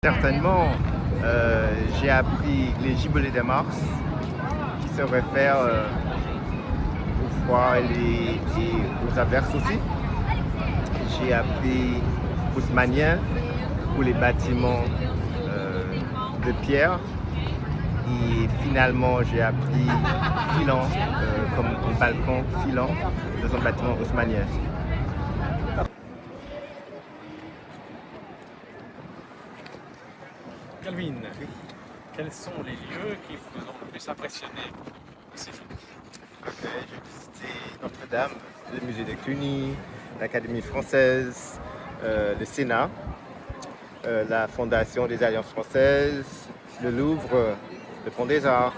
Certainement, j'ai appris les gibelets de Mars, qui se réfèrent aux froid et aux averses aussi. J'ai appris haussmannien pour les bâtiments de pierre. Et finalement, j'ai appris filant, comme un balcon filant dans un bâtiment haussmannien. Calvin, quels sont les lieux qui vous ont le plus impressionné ici? J'ai visité Notre-Dame, le musée de Cluny, l'Académie française, le Sénat, la Fondation des Alliances françaises, le Louvre, le Pont des Arts.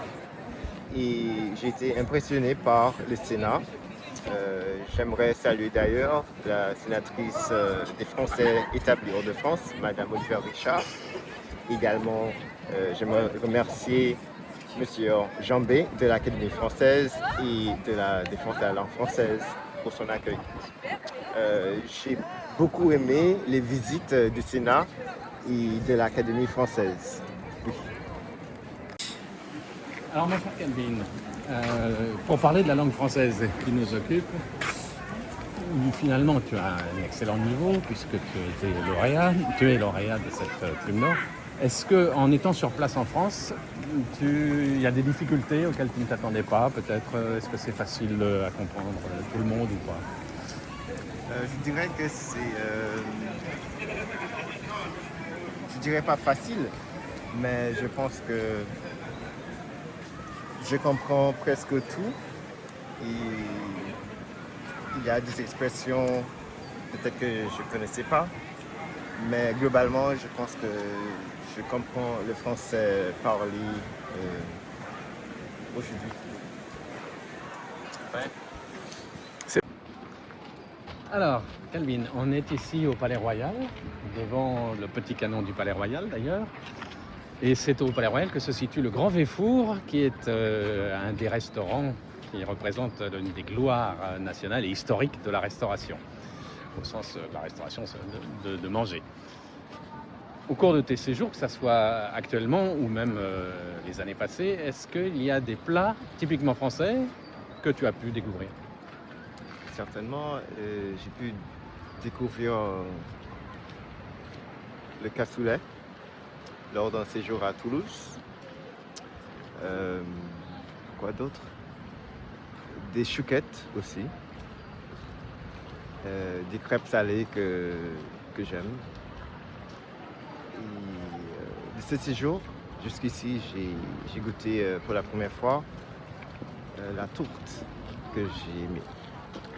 Et j'ai été impressionné par le Sénat. J'aimerais saluer d'ailleurs la sénatrice des Français établis hors de France, Madame Olivier Richard. Également, j'aimerais remercier Monsieur Jean B de l'Académie française et de la Défense de la langue française pour son accueil. J'ai beaucoup aimé les visites du Sénat et de l'Académie française. Oui. Alors, mon cher Calvin, pour parler de la langue française qui nous occupe, finalement, tu as un excellent niveau puisque tu es lauréat de cette Plume d'Or. Est-ce qu'en étant sur place en France, il y a des difficultés auxquelles tu ne t'attendais pas peut-être? Est-ce que c'est facile à comprendre tout le monde ou pas? Je dirais que je dirais pas facile, mais je pense que je comprends presque tout. Et il y a des expressions peut-être que je ne connaissais pas, mais globalement, je pense que je comprends le français parlé aujourd'hui. Ouais. Alors, Calvin, on est ici au Palais Royal, devant le petit canon du Palais Royal d'ailleurs. Et c'est au Palais Royal que se situe le Grand Véfour, qui est un des restaurants qui représente l'une des gloires nationales et historiques de la restauration, au sens de la restauration de manger. Au cours de tes séjours, que ce soit actuellement ou même les années passées, est-ce qu'il y a des plats typiquement français que tu as pu découvrir? Certainement, j'ai pu découvrir le cassoulet lors d'un séjour à Toulouse. Quoi d'autre? Des chouquettes aussi. Des crêpes salées que j'aime. Et de ce séjour, jusqu'ici, j'ai goûté pour la première fois la tourte que j'ai aimée.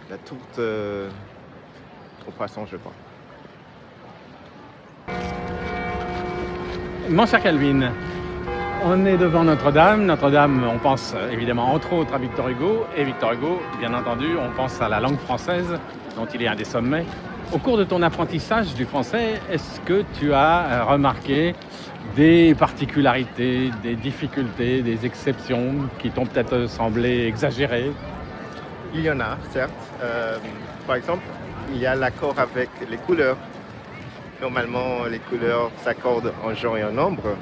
La tourte au poisson, je crois. Mon cher Calvin, on est devant Notre-Dame. Notre-Dame, on pense évidemment entre autres à Victor Hugo. Et Victor Hugo, bien entendu, on pense à la langue française, dont il est un des sommets. Au cours de ton apprentissage du français, est-ce que tu as remarqué des particularités, des difficultés, des exceptions qui t'ont peut-être semblé exagérées? Il y en a, certes. Par exemple, il y a l'accord avec les couleurs. Normalement, les couleurs s'accordent en genre et en nombre,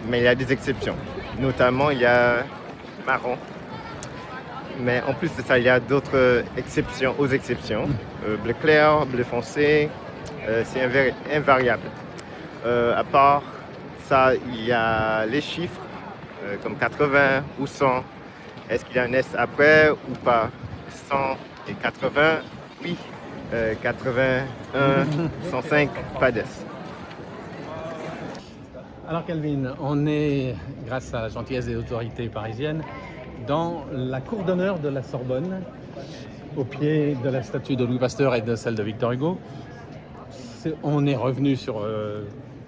mais il y a des exceptions. Notamment, il y a marron. Mais en plus de ça, il y a d'autres exceptions aux exceptions. Bleu clair, bleu foncé, c'est invariable. À part ça, il y a les chiffres, comme 80 ou 100. Est-ce qu'il y a un S après ou pas? 100 et 80, oui. 81, 105, pas d'S. Alors Calvin, on est, grâce à la gentillesse des autorités parisiennes, dans la cour d'honneur de la Sorbonne, au pied de la statue de Louis Pasteur et de celle de Victor Hugo. On est revenu sur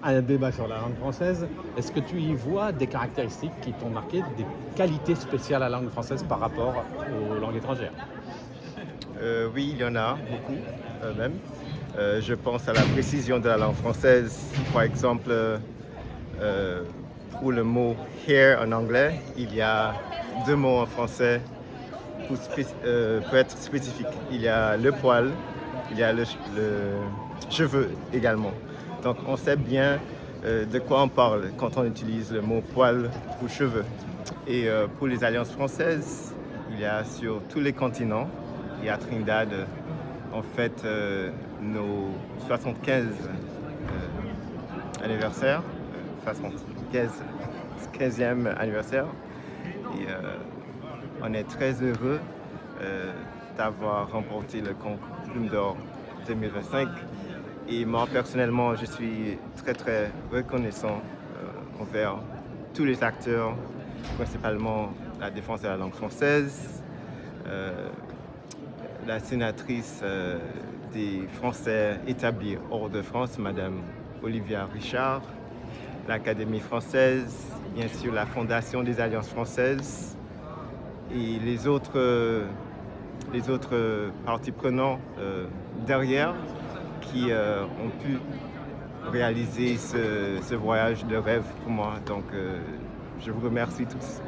un débat sur la langue française. Est-ce que tu y vois des caractéristiques qui t'ont marqué, des qualités spéciales à la langue française par rapport aux langues étrangères? Oui, il y en a beaucoup même. Je pense à la précision de la langue française. Par exemple, pour le mot hair en anglais, il y a deux mots en français pour être spécifique. Il y a le poil, il y a le cheveu également. Donc on sait bien de quoi on parle quand on utilise le mot poil ou cheveux. Et pour les alliances françaises, il y a sur tous les continents et à Trinidad, on fête nos 75 anniversaire, 15e anniversaire. Et on est très heureux d'avoir remporté le concours Plume d'Or 2025. Et moi, personnellement, je suis très reconnaissant envers tous les acteurs, principalement la défense de la langue française, la sénatrice des Français établis hors de France, Madame Olivia Richard, l'Académie française, bien sûr la Fondation des Alliances françaises et les autres parties prenantes derrière qui ont pu réaliser ce voyage de rêve pour moi. Donc je vous remercie tous.